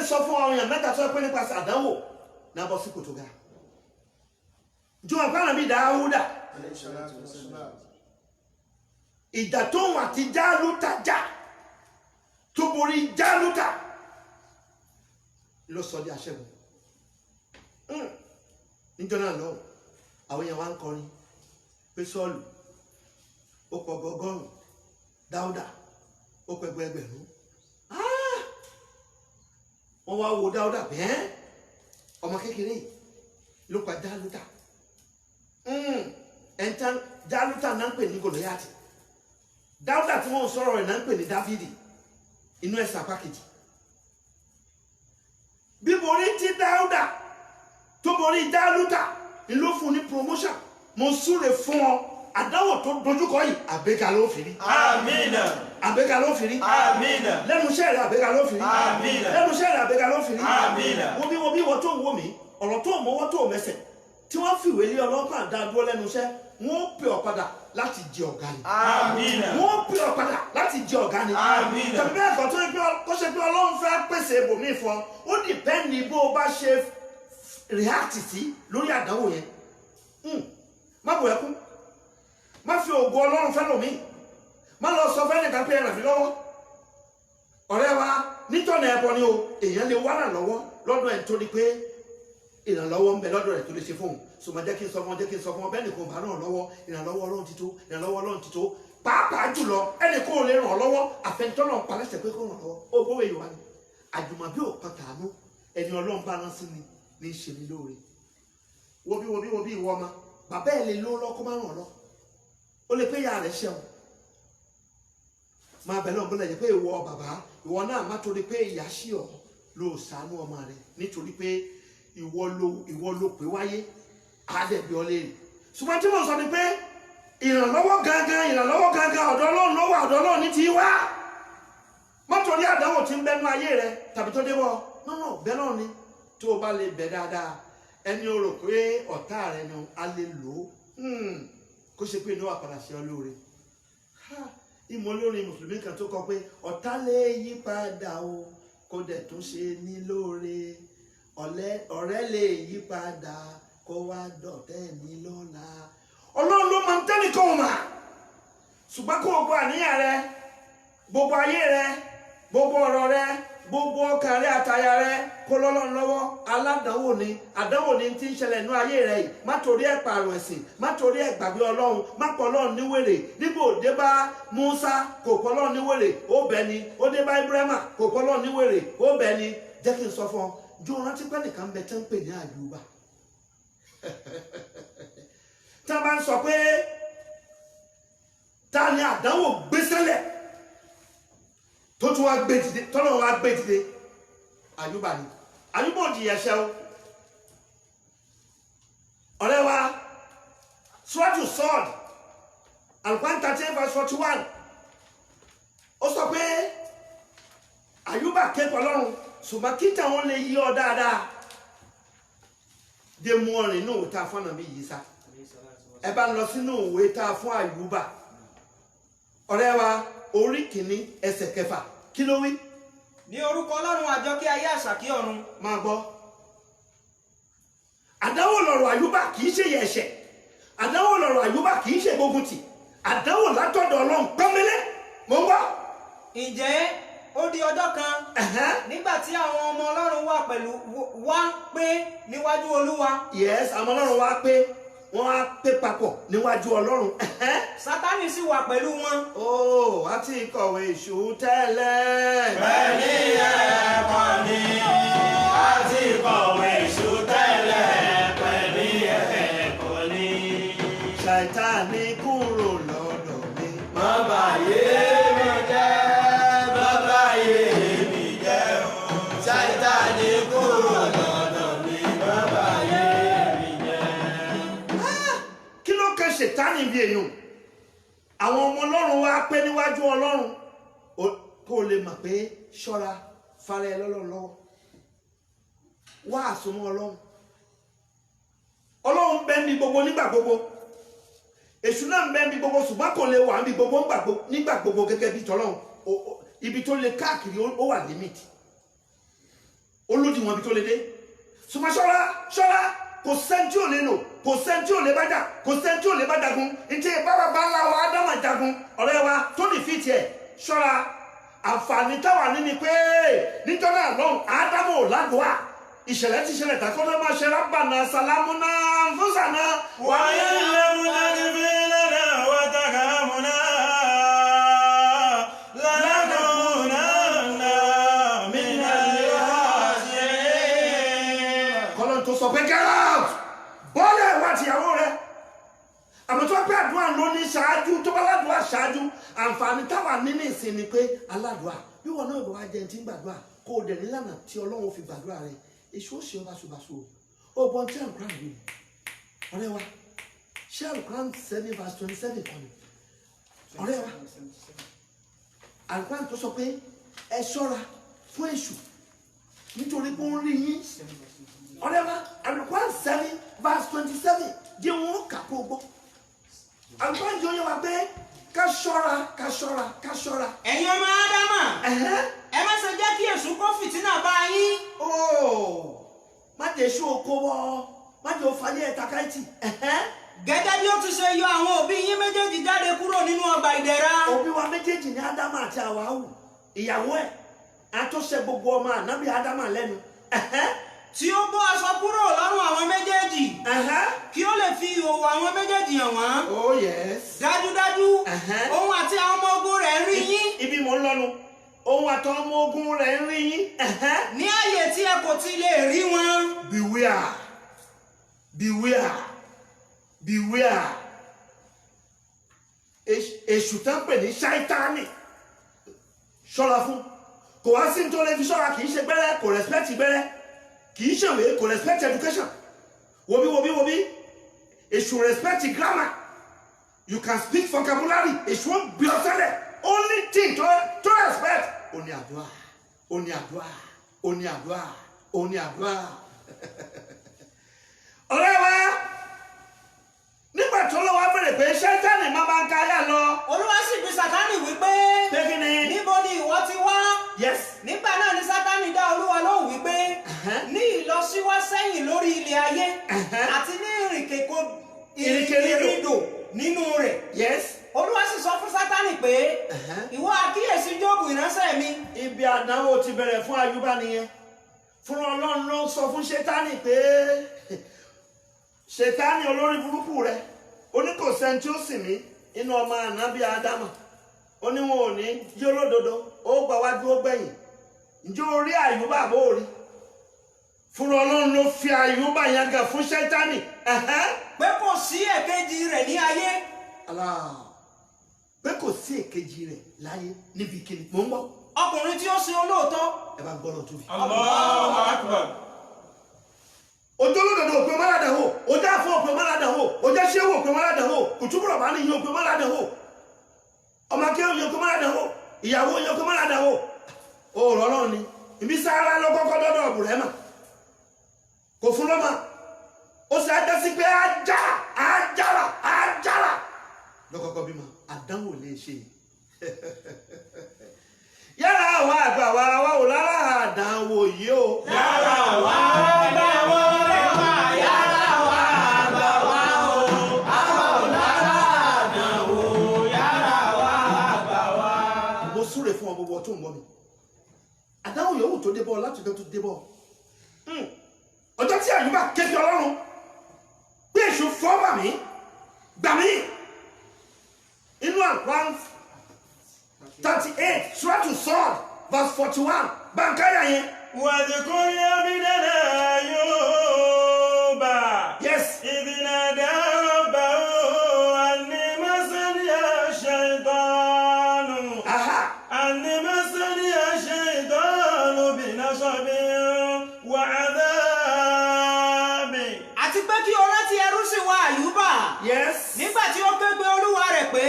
n sọ fún àwọn èèyàn mẹ́ta tó pé nípasẹ̀ àdánwò náà bọ́ sí kòtò ga jọ àpárá mi Dáúdà ìjà tóun àti Jálútà jà tó borí Jálútà ló sọ di aṣẹ́gun níjọ́ náà lọ àwọn èèyàn wá ń kọrin pé Sọ́ọ̀lù ó pọ̀ gọ́gọ́rùn Dáúdà ó pẹ̀ gbẹgbẹ̀rún wọ́n wá wo Dáúdà bẹ́ẹ̀ ọmọ kékeré ló pa Jálútà ẹ̀ńtà Jálútà náà ń pè ní Gòlíátì Dáúdà tí wọ́n sọ̀rọ̀ rẹ̀ náà ń pè ní Dáfídì inú ẹ̀sà pàkejì bíborí tí Dáúdà tó borí Jálútà ni ló fún ní promotion mo súre fún ọ àdánwò tó dojúkọ yìí àgbéga ló fi rí. Àmín. Àgbéga ló fi rí. Àmín. Lẹ́nu iṣẹ́ rẹ̀ àgbéga ló fi rí. Àmín. Lẹ́nu iṣẹ́ rẹ̀ àgbéga ló fi rí. Àmín. wo bí wọ́n tó ń wò mí ọ̀rọ̀ tó mọ́wọ́ tó mẹsẹ̀ tí wọ́n fìwé lé ọlọ́pàá dá dúró lẹ́nu iṣẹ́ wọ́n pè ọ́ padà láti jẹ ọ̀gá ni. Àmín. Wọ́n pè ọ́ padà láti jẹ ọ̀gá ni. Àmín. Tàbí bẹ́ẹ̀ kọ́ tó ṣe pé Ọlọ́run fẹ́ pèsè ibòmí fún ọ ó dìpẹ́ndì bó o bá ṣe react sí lórí àdánwò yẹn. Má bò ẹkún má fi ògo Ọlọ́run fẹ́ lòmí má lọ sọ fẹ́ nìkan pé ẹ̀ràn mi lọ́wọ́ ọ̀rẹ́ wa nítọ̀nà ẹ̀bọ ni o èèyàn lè wá ràn lọ́wọ́ lọ́dọ̀ ẹ̀ torí pé ìrànlọ́wọ́ ń bẹ lọ́dọ̀ rẹ̀ tó lè ṣe fóun ṣùgbọ́n jẹ́ kí n sọ fún ọ bẹ́ẹ̀ nìkan bá ràn lọ́wọ́ ìrànlọ́wọ́ Ọlọ́run ti tó ìrànlọ́wọ́ Ọlọ́run ti tó pàápàá jùlọ ẹnì kò lè ràn lọ́wọ́ àfẹnitọ́nà palẹ́sẹ̀ pé kó ràn lọ́wọ́ ó gbówó èèyàn ni àjùmọ̀bí ò kan tàánú ẹni Ọlọ́run bá rán sí ni ní í ṣe mi lóore wo bí ìwọ ọmọ bàbá ẹ̀ lè lówó lọ́kọ́ má ràn lọ́ ó lè pé ìyá rẹ̀ ṣẹ̀wọ̀n máa bẹ̀rẹ̀ ọ̀gbọ́n lẹ́yìn pé ìwọ bàbá ìwọ náà má torí pé ìyá ṣì ọ́ ló ṣàánú ọmọ rẹ̀ nítorí pé ìwọ ló pè wáyé àdẹ̀bí ọlẹ́rì ṣùgbọ́n tí mo sọ ni pé ìrànlọ́wọ́ gangan ọ̀dọ̀ Ọlọ́run ló wà ọ̀dọ̀ Ọlọ́run ní ti wá má torí àdánwò tí ń bẹ́nu ayé rẹ tàbí tó débọ̀ náà bẹ́ẹ̀ náà ni tó o bá lè bẹ̀ dáadáa ẹni o rò pé ọ̀tá rẹ ni a lè lò ó kó ṣe pé inú wa padà ṣe ọ lóore ìmọ̀ olórin mùsùlùmí kan tó kọ pé ọ̀tá lè yí padà o kó dẹ̀ tún ṣe ní lóore ọ̀rẹ́ lè yí padà kó wá dọ̀tẹ́ ní lọ́la Ọlọ́run ló máa ń tẹ́nìkan mà ṣùgbọ́n kó gbogbo àníyàn rẹ gbogbo ayé rẹ gbogbo ọ̀rọ̀ rẹ gbogbo ọkàn rẹ àtàyà rẹ kó lọ́lọ́run lọ́wọ́ aládánwò ni àdánwò ni ti ń ṣẹlẹ̀ nínú ayé rẹ yìí má torí ẹ̀ pààrọ̀ ẹ̀sìn má torí ẹ̀ gbàgbé Ọlọ́run má pọ̀ Ọlọ́run níwèrè nígbà òde bá Músà kò pọ̀ Ọlọ́run níwèrè ó bẹ̀ ni ó dé bá Ibrahima kò pọ̀ Ọlọ́run níwèrè ó bẹ̀ ni jẹ́ kí n sọ fún ọ jọ rántí pé nìkan bẹ tẹ́ ń pè ní Àyùbá tí wọ́n bá ń sọ pé ta ni àdánwò gbé sẹ́lẹ̀ tó tún wá gbé dìde tọ́lọ́ wá gbé dìde Àyùbá ni Àyùbá ò jìyà ẹ̀ṣẹ̀ o ọ̀rẹ́ wa Suratu Sad Al-Quran 13:41 ó sọ pé Àyùbá képe Ọlọ́run ṣùgbọ́n kí tàwọn lè yí ọ dáadáa dé mú ọrìn inú òwe tá a fún Ànábì Ìsá ẹ bá lọ sínú òwe tá a fún Àyùbá ọ̀rẹ́ wa orí kìíní ẹsẹ̀ kẹfà kí ló wí. ní orúkọ Ọlọ́run àjọkẹ́ ayé àṣàkí ọ̀run. máa gbọ́ àdánwò lọ̀rọ̀ Àyùbá kì í ṣe ẹ̀ṣẹ̀ àdánwò lọ̀rọ̀ Àyùbá kì í ṣe gbógun tì àdánwò látọ̀dọ̀ Ọlọ́run pọ́nmẹ́lẹ́ mò ń gbọ́. ǹjẹ́ ó di ọjọ́ kan nígbà tí àwọn ọmọ Ọlọ́run wà pẹ̀lú wá pé níwájú Olúwa. yes àwọn Ọlọ́run wá pé wọ́n á pé papọ̀ níwájú Ọlọ́run. Sátánì sì wà pẹ̀lú wọn. ó a ti kọ̀wé èṣù tẹ́lẹ̀. Bẹ́ẹ̀ni ẹ̀kọ́ ni a ti kọ̀wé èṣù tẹ́lẹ̀ pẹ̀lú ẹ̀kọ́ ni. Ṣàìtánì kúrò lọ́dọ̀ mi. Má bàyé mi jẹ́, má bàyé mi jẹ́ o. Ṣàìtánì kúrò lọ́dọ̀ mi, má bàyé mi jẹ́. Kí ló kẹ́ Ṣàìtánì bí èèyàn? Àwọn ọmọ Ọlọ́run wá pé níwájú Ọlọ́run kó lè mọ̀ pé ṣọ́ra fara ẹ lọ́lọ́run lọ́wọ́. Wá àsomọ́ Ọlọ́run. Ọlọ́run bẹ́ẹ̀ ní gbogbo nígbà gbogbo. Èṣù náà ń bẹ́ẹ̀ ní gbogbo ṣùgbọ́n kò lè wà ní gbogbo nígbà gbogbo gẹ́gẹ́ bí tọ́lọ́run. Ibi tó lè káàkiri ó wà límìtì. olódì wọn bí tó lè dé ṣùgbọ́n ṣọ́ra kò sẹ́ńtì ò lè lò kò sẹ́ńtì ò lè bá jà kò sẹ́ńtì ò lè bá jagun ntí bàbá bá ńlá wa ádámà jagun ọ̀rẹ́ wa tó ní fìtì ẹ̀ ṣọ́ra àǹfààní táwa ní ni pé níjọ́ náà lọ́hùn ádámà ò ládùá ìṣẹ̀lẹ̀ ti ṣẹlẹ̀ tàkọ́ ló máa ṣe rábànà sàlámùnà fúnṣànà wáyé lẹ́múnà níbi lẹ́nà wàtàkàmùnà lánàkùnà mìíràn lè ṣe. kọ́lọ́n tó sọ pé get out bọ́ọ̀lù ẹ̀wà tìyàwó rẹ̀ àmọ́ tó pé àdúrà ló ní ṣáájú tó bá ládùúà ṣáájú àǹfààní táwa ní ní ìsìn ni pé aládùúà bí wọn náà bọ̀ wá jẹun tí ń gbàdúrà kó o dẹ̀ nílànà tí Ọlọ́run fi gbàdúrà rẹ̀ èso ṣe ọba ṣùgbàṣù ó bọ́n tí àlùkùrán rí ọ̀rẹ́ wa ṣé àlùkùrán 7 verse 27 kan ni ọ̀rẹ́ wa àlùkùrán tó sọ pé ẹ ṣọ́ra fún èṣù nítorí pé ó ń rí yín ọ̀rẹ́ wa àlùkùrán 7 verse 27 jẹ́ wọn kà kó gbọ́ àlùkùrán jẹ́ oyè wa pé ká ṣọ́ra. ẹ̀yin ọmọ ádámà ẹ má ṣe jẹ́ kí èṣù kó fìtínà bá yín. má jẹ́ èṣù okó wọ́ má jẹ́ òfàyè ẹ̀tàkáìtì. gẹ́gẹ́ bí ó tún ṣe yọ àwọn òbí yín méjèèjì jáde kúrò nínú ọgbà ìdẹ̀ra. òbí wa méjèèjì ní ádámà àti àwáwù ìyàwó ẹ̀ àtúnṣe gbogbo ọmọ ànábì ádámà lẹ́nu. tí ó bọ́ aṣọ kúrò lọ́rùn àwọn méjèèjì kí ó lè fi ìhòòhò àwọn méjèèjì hàn wọ́n. oh yes. dájúdájú òun àti àwọn ọmọ ogun rẹ̀ ń rí yín. ibi mò ń lọ́nu òun àti ọmọ ogun rẹ̀ ń rí yín. ní ààyè tí ẹ kò ti lè rí wọn. beware èṣù tán pè ní ṣáítánì ṣọ́ra fún kò wá sí nítorí fi ṣọ́ra kì í ṣe gbẹ́rẹ́ kò respect gbẹ́rẹ́ kì í ṣèwé kò respect education wobi èṣù respect grammar you can speak vocabulary èṣù ó bí ọ sẹ́lẹ̀ only thing to respect ó ní àdúrà ọ̀rẹ́ wa nígbà tó lọ́wọ́ bẹ̀rẹ̀ pé ṣẹ́tánì má bá ń káyà lọ. olúwa sì bi sátánì wípé níbo ni ìwọ ti wá. yes. nígbà náà ni sátánì dá olúwa lóhùn wípé ní ìlọsíwásẹ́yìn lórí ilẹ̀ ayé àti ní ìrìnkèrindò nínú rẹ̀. yes. olúwa sì sọ fún sátánì pé ìwọ àkíyèsí Jóòbù ìránṣẹ́ mi. ibi àdánwò ti bẹ̀rẹ̀ fún Àyùbá nìyẹn fún Ọlọ́run ló sọ fún ṣẹ́tánì pé ṣètánì olórí burúkú rẹ ó ní kò sẹ́ni tí ó sì mí inú ọmọ ànábì ádámà ó ní wọn ò ní jí olódodo ó gbà wájú ó gbẹ̀yìn ǹjẹ́ orí Àyùbá àbó rí fúnra Ọlọ́run ló fi Àyùbá yẹn gàn fún ṣẹ́tánì. pé kò sí èkejì rẹ̀ ní ayé. pé kò sí èkejì rẹ̀ láyé níbi kíni mò ń bọ̀. ọkùnrin tí ó sin olóòótọ́. ẹ bá gbọ́dọ̀ tóbi. Allahu Akbar. ojú olódodo òpin mọ́ládà hó ojú àfọ́ òpin mọ́ládà hó ojú ṣéwò òpin mọ́ládà hó kùtùbùrọ̀ bá ní iye òpin mọ́ládà hó ọmọ akéwì iye òpin mọ́ládà hó ìyàwó iye òpin mọ́ládà hó òòrọ̀ náà ni ìbí sáárá ló kọ́kọ́ dọ́dọ̀ Bùrẹ́mà kò fún lọ́mà ó sì ajá sí pé ajára lọ́kọ́kọ́ bímọ àdánwò lè ṣe yàrá àwọn àgbà wa ò lára àdánwò yìí o. Yàrá wa àgbà wa yàrá wa àgbà wa o. Àwa ò lára àdánwò yàrá wa àgbà wa. mo súre fún ọ gbogbo tó ń bọ̀ mi àdánwò yòówù tó débọ̀ láti ọjọ́ tó débọ̀ ọjọ́ tí Àyùbá kéde Ọlọ́run pé èṣù fọ́ bà mí gbà mí inú Al-Qur'an 38 Surah As-Sad verse 41 bankaya yẹn. واذكر عبدنا أيوب yes. إذ نادى ربه أني مسني الشيطان بنصب وعذاب. àti pé kí o rántí ẹrú sí wa Àyùbá. yes. nígbà tí ó ké pe olúwa rẹ̀ pé.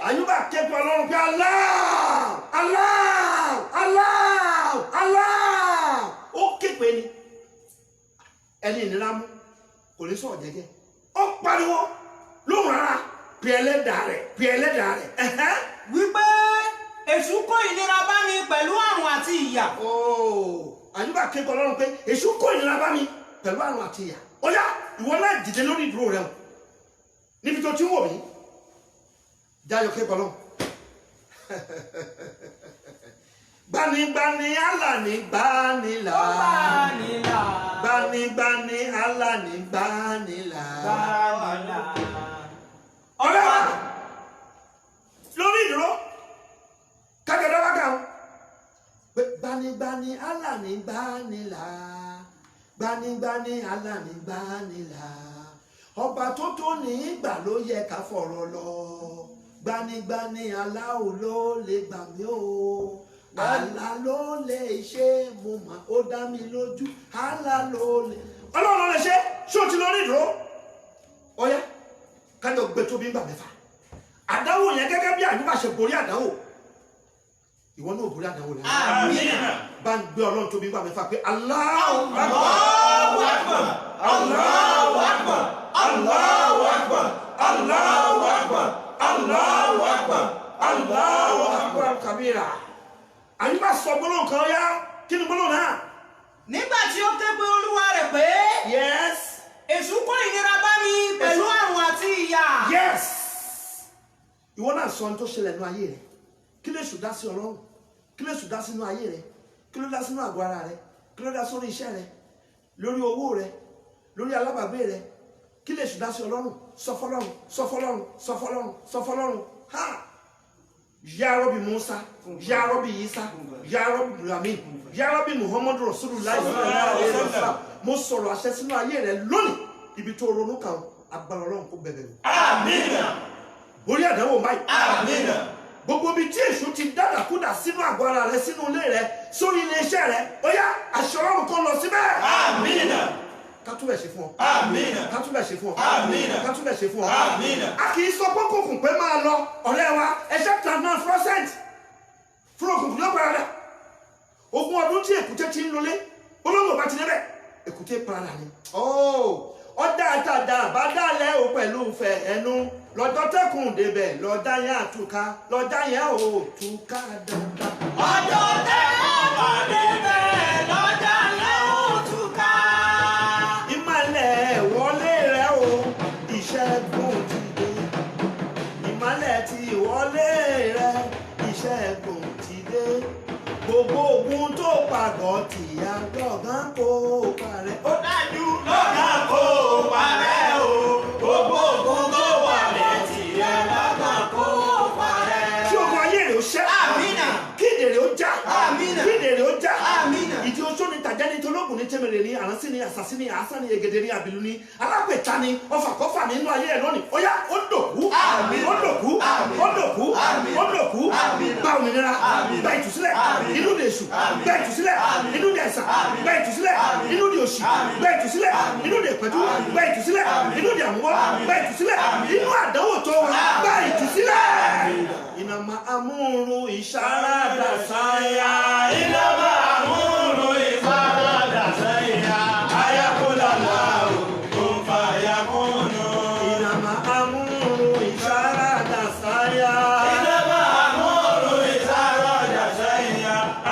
Àyùbá ké pe Ọlọ́run pé Allah ó ké pe ni ẹni ìnira mú kò ní sọ̀rọ̀ jẹ́jẹ́ ó pariwo lóhùn rárá pé ẹlẹ́dàá rẹ̀ wípé èṣù kó ìnira bá mi pẹ̀lú àrùn àti ìyà. àyùbá kékeré ọlọ́run pé èṣù kó ìnira bá mi pẹ̀lú àrùn àti ìyà ó yá ìwọ náà dìde lórí ìdúró rẹ o níbi tó ti ń wò mí jáyọ kékeré ọlọ́run gbanigbani alani gbanila gbanigbani alani gbanila ọ̀rẹ́ wa lórí ìdúró kájọ̀dá wá kàn pé gbanigbani alani gbanila gbanigbani alani gbanila ọba tó tó ní ìgbà ló yẹ ká fọ̀rọ̀ lọ gbanigbani aláwo ló lè gbà mí o àlá ló lè ṣe mo mà ó dá mi lójú àlá ló lè. ọlọ́run ló lè ṣe ṣé o ti lọ rí ìdúró ọ̀yá kájọ gbé tóbi gbà mẹ́fà àdánwò yẹn gẹ́gẹ́ bí àyùbá ṣe borí àdánwò ìwọ náà borí àdánwò rẹ. àmín. bá ń gbé ọlọ́run tóbi gbà mẹ́fà pé Allahu Allahu Akbar, Allahu Akbar, Allahu Akbar, Allahu Akbar, Allahu Akbar, Allahu Akbar kabira. àyùbá sọ gbólóhùn kan yá kí ni gbólóhùn náà. nígbà tí ó ké pe olúwa rẹ̀ pé yes. èṣù kó ìnira bá mi pẹ̀lú àrùn àti ìyà. yes. ìwọ náà sọ ohun tó ṣẹlẹ̀ nínú ayé rẹ kí lè ṣù dá sí ọlọ́run kí lè ṣù dá sínú ayé rẹ kí ló dá sínú àgọ́ ara rẹ kí ló dá sórí iṣẹ́ rẹ lórí owó rẹ lórí alábàágbé rẹ kí lè ṣù dá sí ọlọ́run sọ fọ́lọ́run sọ fọ́lọ́run sọ fọ́lọ́run sọ fọ́lọ́run ha ya Rabbi Musa ya Rabbi Isa ya Rabbi Muhammad ya Rabbi Muhammadu Rasulullah mo sọ̀rọ̀ àṣẹ sínú ayé rẹ lónìí ibi tó ronú kan agbára ọlọ́run kó bẹ̀rẹ̀ lò. àmín. borí àdánwò báyìí. àmín. gbogbo ibi tí èṣù ti dàdàkúdà sínú àgọ́ ara rẹ sínú ilé rẹ sórí iléeṣẹ́ rẹ ó yá àṣẹ ọlọ́run kó lọ síbẹ̀. àmín. ká túbẹ̀ ṣe fún ọ. àmín. ká túbẹ̀ ṣe fún ọ. àmín. ká túbẹ̀ ṣe fún ọ. àmín. a kì í sọ pé kòkùn pé máa lọ ọ̀rẹ́ wa ẹ̀ṣẹ̀ transfer fluorescent fún òkùnkùn yóò parada ogún ọdún tí èkúté ti ń lọlé olóńgbò bá ti débẹ̀ èkúté parada ni. ọ̀dà àtàdà bá dálẹ̀ o pẹ̀lú fẹ̀ ẹnu lọ́jọ́ tẹ́kùn débẹ̀ lọ́jà yẹn àtúkà lọ́jà yẹn ò túkà dáadáa. ọjọ́ tẹ́kùn bá débẹ̀ lọ́jà yẹn ò túkà. ìmọ̀lẹ̀ wọlé rẹ̀ o ìṣẹ́gun ti dé ìmọ̀lẹ̀ ti wọlé rẹ̀ ìṣẹ́gun ti dé gbogbo ogun tó pàgọ́ tìyà lọ́gán kó parẹ́. ó dájú lọ́gán kó parẹ́ o gbogbo ogun tó wà létí rẹ̀ lọ́gán kó parẹ́. kí ogun ayé rẹ̀ ó ṣẹ́. àmínà. kí ìdè rẹ̀ ó já. àmínà. kí ìdè rẹ̀ ó já. àmínà. ìdí oṣó ni tàjá ni tológun ní tẹ́mẹ̀rẹ̀ ni àránsí ni àsásí ni àásá ni ègèdè ni àbìlú ni alápẹ̀ta ni ọfàkọ́fà nínú ayé ẹ̀ lónìí ó yá ó dòkú. àmín. ó dòkú. àmín. ó dòkú. àmín. ó dòkú. àmín. gba òmìnira. àmín. gba ìtúsílẹ̀. àmín. inú de èṣù. àmín. gba ìtúsílẹ̀. àmín. inú de ẹ̀sà. àmín. gba ìtúsílẹ̀. àmín. inú de òṣì. àmín. gba ìtúsílẹ̀. àmín. inú de ìpẹ́jú. àmín. gba ìtúsílẹ̀. àmín. inú de àmúwọ́. àmín. gba ìtúsílẹ̀. àmín. inú àdánwò tó wà. gba àmín. ìtúsílẹ̀. ìnàmà amúrun ìṣàràdà sáyà. ìlànà àmúrò ìfaradà sẹ́yìn ayakúlàlà o kò fà yakúnù. ìnàmà amúrun ìṣàràdà sáyà. ìlànà àmúrò ìfaradà sẹ́yìn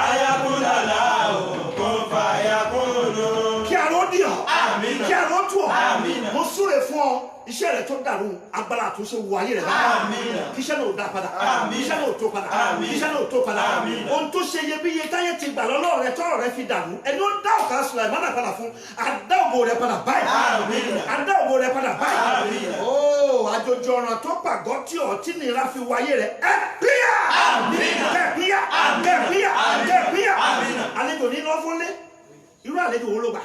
ayakúlàlà o kò fà yakúnù. kí aró dì ọ́. àmín. kí aró tù ọ́. àmín. mo súre fún ọ iṣẹ́ rẹ̀ tó dàrú agbára àtúnṣe wọ ayé rẹ̀ báyìí. àmín. kí iṣẹ́ náà ò dá padà. àmín. kí iṣẹ́ náà ò tó padà. àmín. kí iṣẹ́ náà ò tó padà. àmín. ohun tó ṣe iyebíye táyé ti gbà lọ́lọ́ rẹ tọ́rọ̀ rẹ fi dàrú ẹni ó dá ọ̀ká Sùlàímánà padà fún àdá ògo rẹ padà báyìí. àmín. àdá ògo rẹ padà báyìí. àmín. ó àjòjì ọ̀ràn tó pàgọ́ tí ọ̀ tí nira fi wáyé rẹ ẹ píyà. àmín. kẹ píyà. àmín. kẹ píyà. àmín. kẹ píyà. àmín. àlejò ní lọ fúnlé irú àlejò wo ló gbà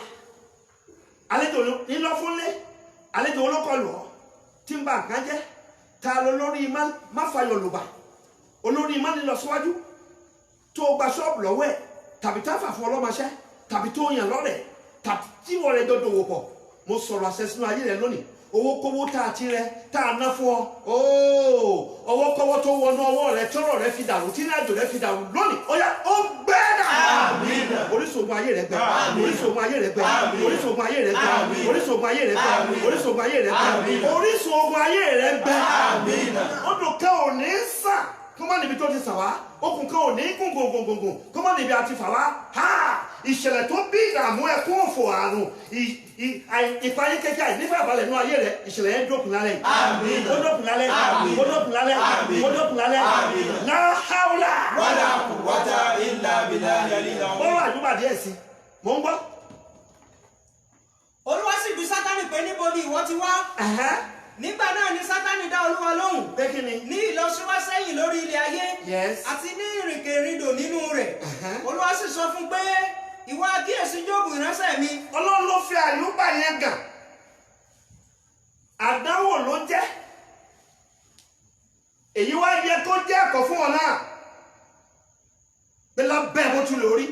àlejò ní lọ fúnlé àlejò wo ló kọ lọ tí ń ba nǹkan jẹ́ ta ló lórí má fayọ̀ lùbà olórí má ní lọ síwájú tó gba ṣọ́ọ̀bù lọ́wọ́ ẹ̀ tàbí tá a fà fún ọlọ́mọṣẹ́ tàbí tó yàn lọ́rẹ̀ tàbí tí wọ́n rẹ̀ dọ́dọ̀ wò pọ̀ mo sọ̀rọ̀ àṣẹ sínú ayé rẹ̀ lónìí owó kówó tá a ti rẹ tá a ná fún ọ owó kọ́wọ́ tó wọnú ọwọ́ rẹ tọ́rọ̀ rẹ fi dàrú tí náà jò rẹ fi dàrú lónìí ó yá ó gbẹ́ àmín. oríṣiríṣi ayé rẹ gbẹ àmín. oríṣiríṣi ayé rẹ gbẹ àmín. oríṣiríṣi ayé rẹ gbẹ àmín. oríṣiríṣi ayé rẹ gbẹ àmín. oríṣiríṣi ayé rẹ àmín. gbẹ oríṣiríṣi ayé rẹ gbẹ àmín. odò kẹ́ ò ní sàn kó má níbi tó ti sàn wá okùn kan ò ní gùn kó má níbi àti fà wá ha ìṣẹ̀lẹ̀ tó bí ìdààmú ẹkún òfò àrùn ìparí kékeré nígbà balẹ̀ nínú ayé rẹ̀ ìṣẹ̀lẹ̀ yẹn dópin lálẹ́ yìí. Àmín. Ó dópin lálẹ́. Àmín. Ó dópin lálẹ́. Àmín. Ó dópin lálẹ́. Àmín. La hawla. wala quwwata illa billahi al-aliyyil azim. Ó wà àdúgbà díẹ̀ sí mò ń gbọ́. Olúwa sì bi Sátánì pé níbo ni ìwọ ti wá. Nígbà náà ni Sátánì dá Olúwa lóhùn. Pé kí ni? Ní ìlọsíwásẹ́yìn lórí ilẹ̀ ayé. Yes. Àti ní ìrìnkèrindò nínú rẹ̀. Olúwa sì sọ fún pé ìwọ kíyèsí Jóòbù ìránṣẹ́ mi. Ọlọ́run ló fi Àyùbá yẹn gàn. Àdánwò ló jẹ́. Èyí wá yẹ kó jẹ́ ẹ̀kọ́ fún ọ náà. Pé lábẹ́ bó tún lórí.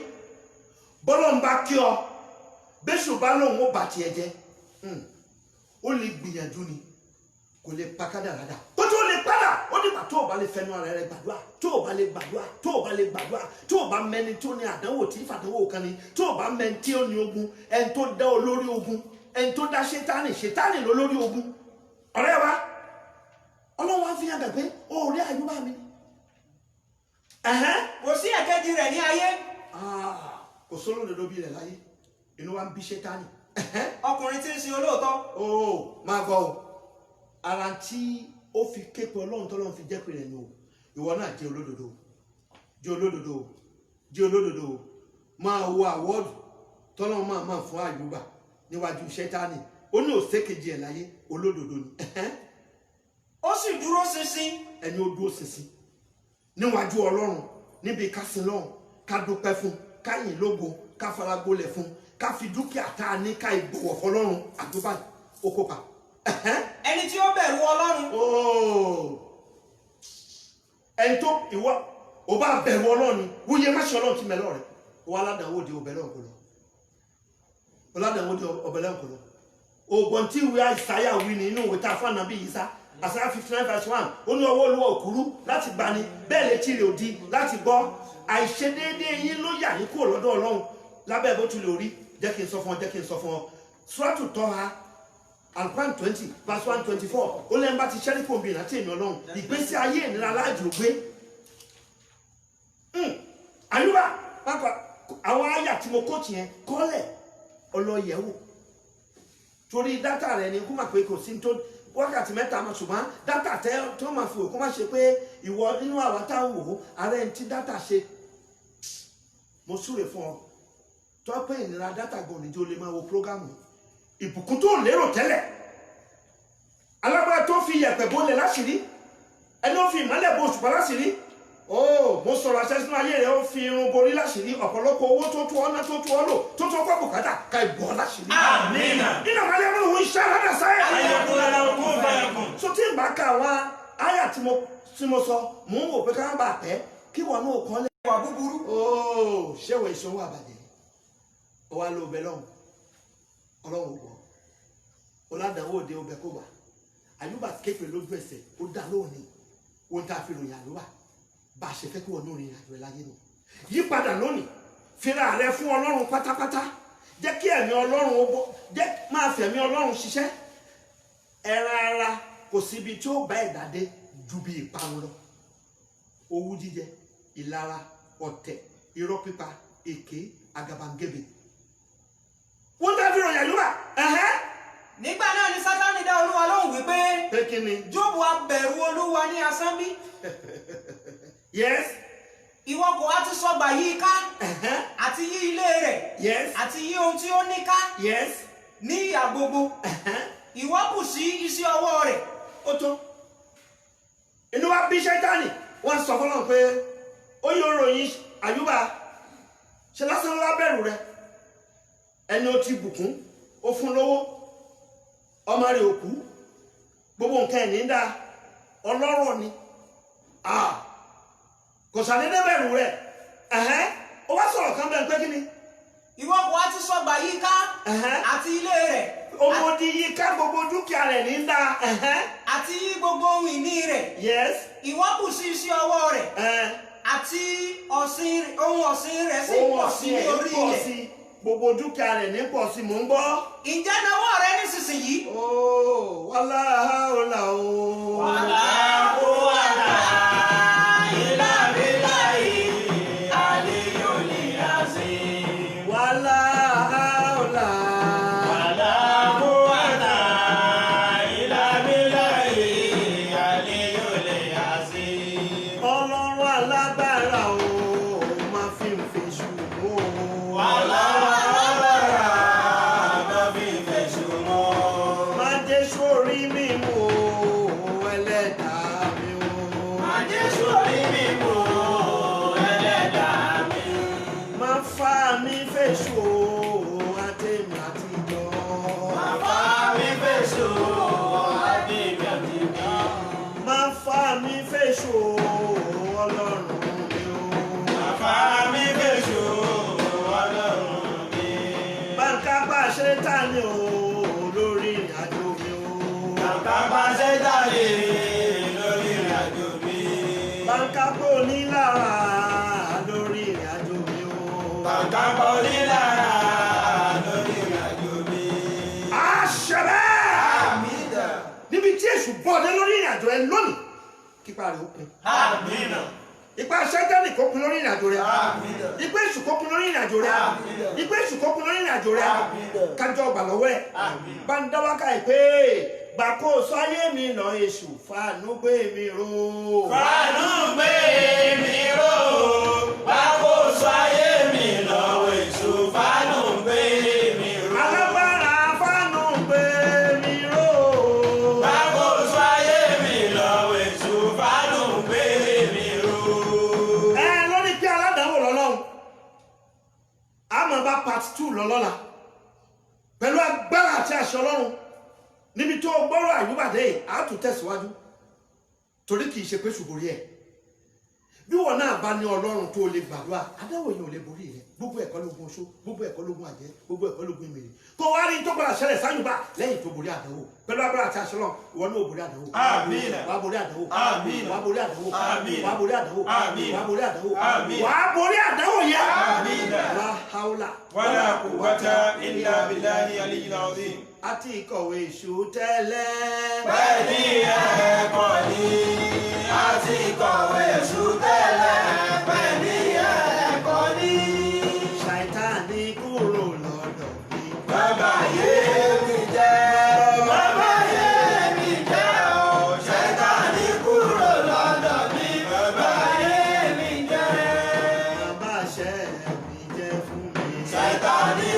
Bọ́lọ̀ ń bá kí ọ. Bẹ́sù bá lóun ó bà tiẹ̀ jẹ́. Ó lè gbìyànjú ni. Kò lè pa kádàrá dà. Ó tó lè padà. Ó nígbà tó o bá lè fẹnu ara rẹ gbàdúrà. Tó o bá lè gbàdúrà. Tó o bá lè gbàdúrà. Tó o bá mẹni tó ní àdánwò tí ìfàdánwò kan ni. Tó o bá mẹni tí ó ní ogun. Ẹni tó dá olórí ogun. Ẹni tó dá ṣétánì. Ṣétánì ló lórí ogun. Ọ̀rẹ́ wa. Ọlọ́run wá fi hàn gà pé o rí Àyùbá mi. Kò sí ẹ̀kejì rẹ̀ ní ayé. Kò sólódodo bí rẹ̀ láyé. Inú wa ń bí ṣétánì. Ọkùnrin tí ń sin olóòótọ́. Máa gbọ́ o. Ara tí ó fi képe Ọlọ́run tọ́lọ́run fi jẹ́ pé rẹ̀ ni o. Ìwọ náà jẹ́ olódodo. Jẹ́ olódodo. Jẹ́ olódodo. Máa wo àwọ́ọ̀dù tọ́lọ́run máa fún Àyùbá níwájú ṣétánì. Ó ní òṣèkejì ẹ̀ láyé olódodo ni. Ó sì dúró ṣinṣin. Ẹni ó dúró ṣinṣin níwájú Ọlọ́run níbi ká sin lọ́run ká dúpẹ́ fún ká yìn lógo ká faragbólẹ̀ fún ká fi dúkìá tá a ní ká ìbọ̀wọ̀ fọlọ́run àdúbà ó kópa. Ẹni tí ó bẹ̀rù Ọlọ́run. Ẹni tó ìwọ ò bá bẹ̀rù Ọlọ́run wúyẹ má ṣe Ọlọ́run ti mẹ́lọ́ rẹ̀ wọ́n aládàáwò di ọbẹ̀ lọ́nkọ lọ. Aládàáwò di ọbẹ̀ lọ́nkọ lọ. Ògbọ́n tí ìwé Àìsáyà wí ní inú ìwé tá a fún ànábì Ìsá Àìsáyà 59:1 ó ní ọwọ́ Olúwa òkúrú láti gbani bẹ́ẹ̀ létí rẹ̀ òdi láti gbọ́ àìṣedéédéé yín ló yà yín kúrò lọ́dọ̀ Ọlọ́run lábẹ́ bó tilẹ̀ orí jẹ́ kí n sọ fún ọ Súrátù Tọ́há Al-Qur'an 20:1-24 ó lẹ́yìn bá ti ṣẹ́rí kò bí ìrántí èmi Ọlọ́run ìgbésí ayé ìnira láàjò gbé. Àyùbá pápá àwọn àyà tí mo kóòtù yẹn kọ́lẹ̀ ọlọ́yẹ̀wò torí dátà rẹ̀ ni kó má pé kò sí tó wákàtí mẹ́ta mọ̀ ṣùgbọ́n dátà tó máa fi òkú má ṣe pé ìwọ nínú àwọn táwọn wò ó ààrẹ ń tí dátà ṣe mo súre fún ọ tó pé ìnira dátà gan níjó lè máa wo prógámù ìbùkún tó lérò tẹ́lẹ̀ alágbára tó fi yẹ̀pẹ̀ bólẹ̀ láṣìírí ẹni ó fi ìmọ́lẹ̀ bo òṣùpá láṣìírí mo sọ̀rọ̀ àṣẹ sínú ayé rẹ̀ ó fi irun borí láṣìírí ọ̀pọ̀lọpọ̀ owó tó tó ọ̀nà tó tó ọ lò tó tó kọ́ bùkátà ká ìbọ̀ láṣìírí. Àmín. nínú àwọn alẹ́ wọn ń ṣe àlàdà sáyà. Ayakun lahum fayakun. so tí n bá ka wá àyà tí mo sọ mò ń wò pé ká bá pẹ́ kí wọn náà kọ́ lẹ́. Ìwà búburú. ṣéwọ̀ ìṣòwò àbàjẹ́ ó wá ló bẹ lọ́hùn Ọlọ́run gbọ́ ọ̀làdàwọ̀ òde ọbẹ̀ kó wà Àyùbá képe lójú ẹsẹ̀ ó dá lónìí wọn tá a fi ròyìn Àyùbá bá a ṣe fẹ́ kí wọn náà rìn àjò ẹ̀ láyé nù yípadà lónìí fira rẹ fún Ọlọ́run pátápátá jẹ́ kí ẹ̀mí Ọlọ́run jẹ́ máa fẹ̀mí Ọlọ́run ṣiṣẹ́ ẹran ara kò síbi tí ó bá ẹ̀dá dé ju bí ìparun lọ owú jíjẹ ìlara ọ̀tẹ̀ irọ́ pípa èké àgàbàǹgebè wọ́n tá a fi ròyìn Àyùbá. Nígbà náà ni Sátánì dá Olúwa lóhùn wípé. Pé kí ni? Jóòbù á bẹ̀rù Olúwa ní asán bí. Yes. Ìwọ kò á ti sọgbà yí ká. Àti yí ilé rẹ̀. Yes. Àti yí ohun tí ó ní ká. Yes. Ní ìhà gbogbo. Ìwọ kù sí iṣẹ́ ọwọ́ rẹ̀. Ó tó. Inú wa bí Ṣẹ́tánì wọ́n sọ fọ́lọ́run pé ó yóò ròyìn Àyùbá ṣe lásán ló wá bẹ̀rù rẹ̀ ẹni ó ti bùkún ó fún lówó ọmọ rẹ̀ òkú gbogbo nǹkan ẹ̀ ní dá ọlọ́rọ̀ ni kò sàdédé bẹ̀rù rẹ̀ ó wá sọ̀rọ̀ kan bẹ́ẹ̀ pé kí ni. Ìwọ kò á ti sọgbà yí ká. Àti ilé rẹ̀. Òmòdì yí ká gbogbo dúkìá rẹ̀ ní dá. Àti yí gbogbo ohun ìní rẹ̀. Yes. Ìwọ kù sí iṣẹ́ ọwọ́ rẹ̀. Àti ohun ọ̀sìn rẹ̀ sì pọ̀ sí ní orí ilẹ̀. Gbogbo dúkìá rẹ̀ ní pọ̀ sí mò ń gbọ́. Ǹjẹ́ nawọ́ rẹ nísinsìnyí? Wàlá ọ̀là o. Wàlá kó wàlá ilá bíláì àlíyòlì àzí. fèsù àtẹ̀mí àtijọ́. Má fà mí fèsù àtẹ̀mí àtijọ́. Má fà mí fèsù ọlọ́run mi o. Má fà mí fèsù ọlọ́run mi. Bàǹkà bá ṣe tà ní o lórí ìrìn àjò mi o. Bàǹkà bá ṣe tà ní lórí ìrìn àjò mi. Bàǹkà bò ní lára lórí ìrìn àjò mi o. Bàǹkà bò ní lára lórí ìrìn àjò mi. Àṣẹ̀bẹ̀! Àmín. Níbi tí èṣù bọ̀dé lórí ìrìn àjò ẹ lónìí, kípa rẹ̀ ó pin. Àmín. Ipa Sátánì kó pin lórí ìrìn àjò rẹ. Àmín. Ipa èṣù kó pin lórí ìrìn àjò rẹ. Àmín. Ipa èṣù kó pin lórí ìrìn àjò rẹ. Àmín. Kájọ ọgbà lọ́wọ́ ẹ̀. Àmín. Bá ń dáwákà ẹ̀ pé gbàkóso ayé mi lọ èṣù fàánú gbé mi ró. Fàánú gbé mi ró. Gbàkóso ayé mi lọ èṣù fàánú gbé mi ró. Alágbára fàánú gbé mi ró. Gbàkóso ayé mi lọ èṣù fàánú gbé mi ró. Lórí pé aládàáwò lọ́lọ́run, a máa bá part 2 lọ lọ́la pẹ̀lú agbára àti àṣẹ Ọlọ́run. Níbi tó gbọ́rọ̀ àyùbàdé yìí, a tún tẹ̀síwájú torí kì í ṣe pé ṣùgbọ́n rí ẹ̀. Bí wọn náà bá ní Ọlọ́run tó lè gbàdúrà, adáwò yẹn ò lè borí rẹ̀. Gbogbo ẹ̀kọ́ lógun oṣó, gbogbo ẹ̀kọ́ lógun àjẹ́, gbogbo ẹ̀kọ́ lógun ìmèrè. Kó wá rí tó padà ṣẹlẹ̀ sáyùbá lẹ́yìn tó borí àdánwò. Pẹ̀lú agbára àti àṣẹ Ọlọ́run, ìwọ náà ò borí àdánwò. Àmín. Wàá borí àdánwò. Àmín. Wàá borí àdánwò. Àmín. Wàá borí àdánwò. Àmín. Wàá borí àdánwò. Àmín. Wàá borí àdánwò yẹn. Àmín. La haula. Wala quwwata illa billahi aliyyil azim. Àti ìkọ̀wé èṣù tẹ́lẹ̀. Bẹ́ẹ̀ni ẹ̀kọ́ ni a ti kọ̀wé èṣù tẹ́lẹ̀. Bẹ́ẹ̀ni ẹ̀kọ́ ni. Ṣàìtánì kúrò lọ́dọ̀ mi. Bàbá yé mi jẹ́. Bàbá yé mi jẹ́ o. Ṣàìtánì kúrò lọ́dọ̀ mi. Bàbá yé mi jẹ́. Bàbá ṣẹ́ mi jẹ́ fún mi. Ṣàìtánì